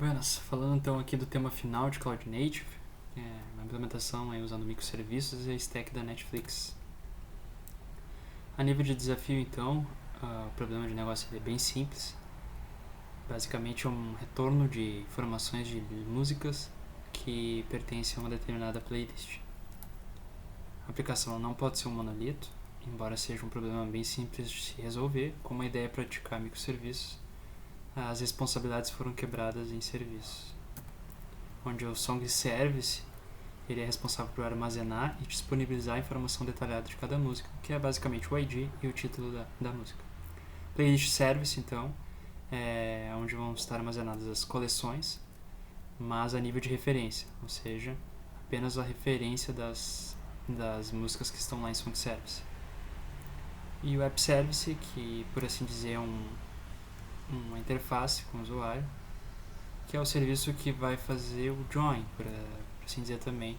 Buenas, falando então aqui do tema final de Cloud Native, uma implementação aí usando microserviços e a stack da Netflix. A nível de desafio então, o problema de negócio é bem simples. Basicamente é um retorno de informações de músicas que pertencem a uma determinada playlist. A aplicação não pode ser um monolito, embora seja um problema bem simples de se resolver, como a ideia é praticar microserviços. As responsabilidades foram quebradas em serviços, onde o Song Service ele é responsável por armazenar e disponibilizar a informação detalhada de cada música, que é basicamente o ID e o título da música. Playlist Service, então, é onde vão estar armazenadas as coleções, mas a nível de referência, ou seja, apenas a referência das músicas que estão lá em Song Service. E o App Service, que por assim dizer é uma interface com o usuário, que é o serviço que vai fazer o join, por assim dizer também,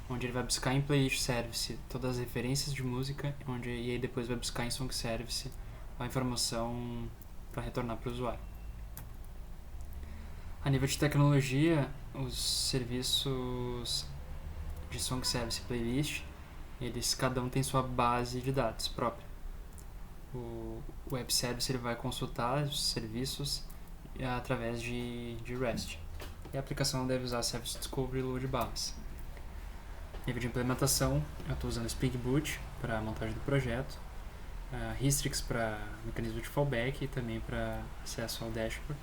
onde ele vai buscar em Playlist Service todas as referências de música, e aí depois vai buscar em Song Service a informação para retornar para o usuário. A nível de tecnologia, os serviços de Song Service e Playlist, eles cada um tem sua base de dados própria. O Web Service ele vai consultar os serviços através de REST. E a aplicação deve usar Service Discovery e Load Balance. Nível de implementação, eu estou usando Spring Boot para a montagem do projeto, Histrix para mecanismo de fallback e também para acesso ao dashboard.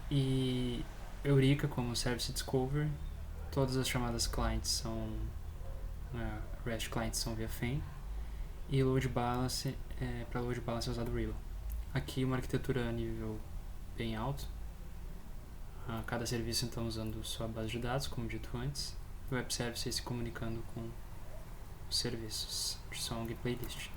E Eureka como Service Discovery. Todas as chamadas clients são REST clients são via FEM. E Load Balance, para Load Balance é usado o Rebel. Aqui uma arquitetura a nível bem alto. Cada serviço então usando sua base de dados, como dito antes. O Web Service se comunicando com os serviços de Song e Playlist.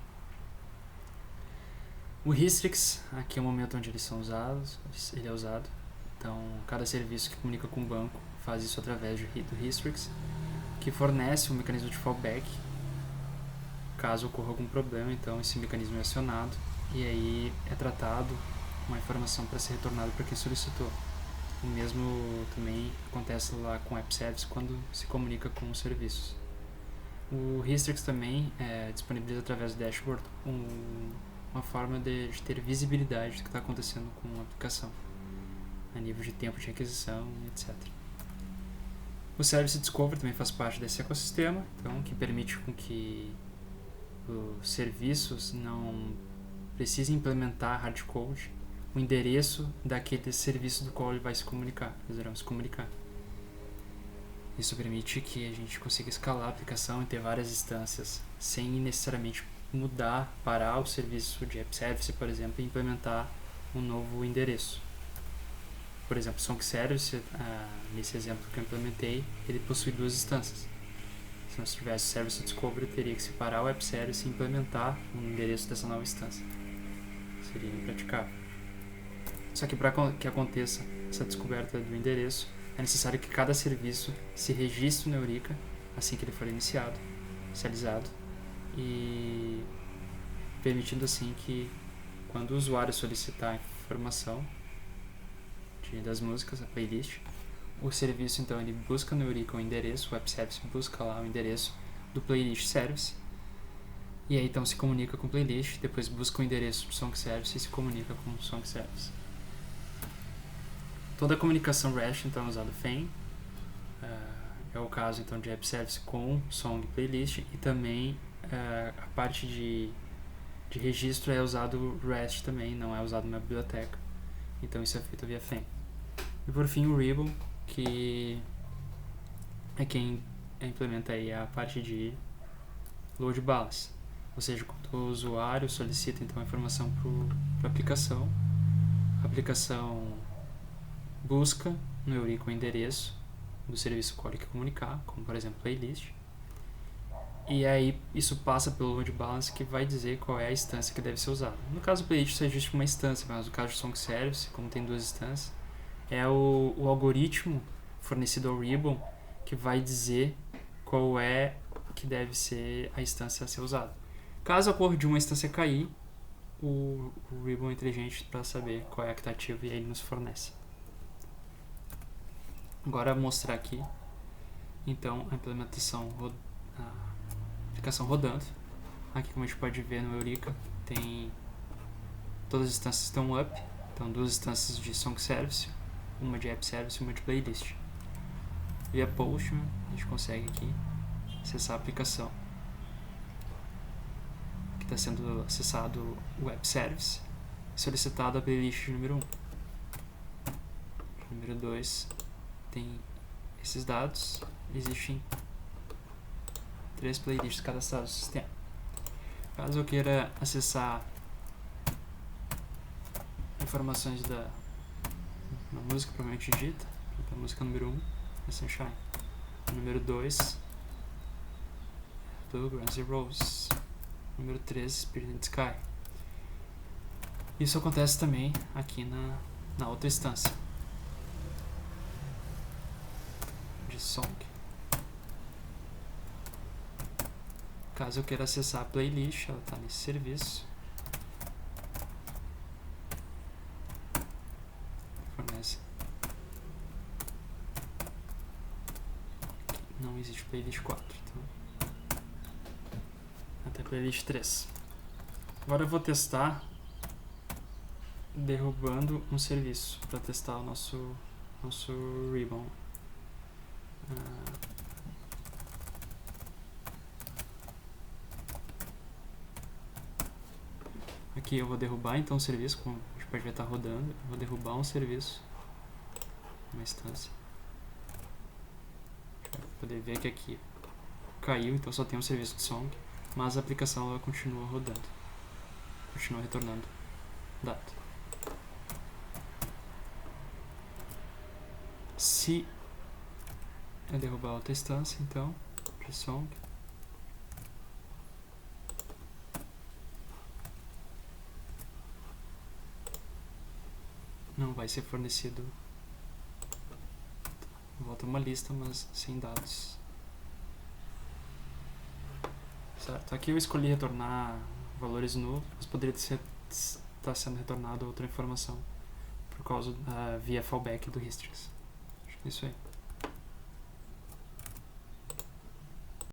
O Histrix, aqui é o momento onde ele é usado. Então, cada serviço que comunica com o banco faz isso através do Histrix, que fornece um mecanismo de fallback. Caso ocorra algum problema, então esse mecanismo é acionado e aí é tratado uma informação para ser retornada para quem solicitou. O mesmo também acontece lá com o App Service quando se comunica com os serviços. O Histrix também disponibiliza através do dashboard uma forma de ter visibilidade do que está acontecendo com a aplicação, a nível de tempo de requisição, etc. O Service Discovery também faz parte desse ecossistema, então, que permite com que os serviços não precisem implementar hardcode o endereço daquele serviço do qual ele vai se comunicar, eles irão se comunicar. Isso permite que a gente consiga escalar a aplicação e ter várias instâncias sem necessariamente parar o serviço de App Service, por exemplo, e implementar um novo endereço. Por exemplo, Song Service, nesse exemplo que eu implementei, ele possui duas instâncias. Se nós tivesse Service Discovery, teria que separar o App Service e implementar um endereço dessa nova instância. Seria impraticável. Só que para que aconteça essa descoberta do endereço, é necessário que cada serviço se registre no Eureka assim que ele for inicializado, e permitindo assim que quando o usuário solicitar a informação das músicas, a playlist, o serviço então ele busca no Eureka o endereço, o Web Service busca lá o endereço do Playlist Service, e aí então se comunica com o Playlist, depois busca o endereço do Song Service e se comunica com o Song Service. Toda a comunicação REST então é usado FEM, é o caso então de App Service com Song e Playlist, e também a parte de registro é usado REST também, não é usado uma biblioteca, então isso é feito via FEM. E por fim o Rebel, que é quem implementa aí a parte de Load Balance, ou seja, quando o usuário solicita então a informação para a aplicação busca no Eureka o endereço do serviço que quer comunicar, como por exemplo Playlist, e aí isso passa pelo Load Balance, que vai dizer qual é a instância que deve ser usada. No caso do Playlist só existe uma instância, mas no caso do Song Service, como tem duas instâncias, é o algoritmo fornecido ao Ribbon que vai dizer qual é que deve ser a instância a ser usada. Caso ocorra de uma instância cair, o Ribbon é inteligente para saber qual é a que está ativa e aí ele nos fornece. Agora vou mostrar aqui então a implementação, a aplicação rodando. Aqui, como a gente pode ver no Eureka, tem todas as instâncias estão up, então 2 instâncias de Song Service, uma de App Service e uma de Playlist. Via Postman a gente consegue aqui acessar a aplicação que está sendo acessado o App Service, solicitado a playlist número 1. Número 2 tem esses dados, existem 3 playlists cadastradas no sistema. Caso eu queira acessar informações da música provavelmente dita, a música número 1 é Sunshine, a número 2 do Guns N' Roses, número 3 Spirit in the Sky. Isso acontece também aqui na outra instância de Song. Caso eu queira acessar a playlist, ela está nesse serviço. Fornece. Aqui não existe playlist 4, então até playlist 3. Agora eu vou testar derrubando um serviço para testar o nosso ribbon. Aqui eu vou derrubar então o serviço, como a gente pode ver, está rodando. Eu vou derrubar um serviço, uma instância. Vai poder ver que aqui caiu, então só tem um serviço de Song, mas a aplicação ela continua rodando, continua retornando dado. Se eu derrubar outra instância, então, de Song, não vai ser fornecido. Volta uma lista, mas sem dados. Certo, aqui eu escolhi retornar valores nulos, mas poderia estar sendo retornado outra informação por causa via fallback do Histrix. Acho que é isso aí.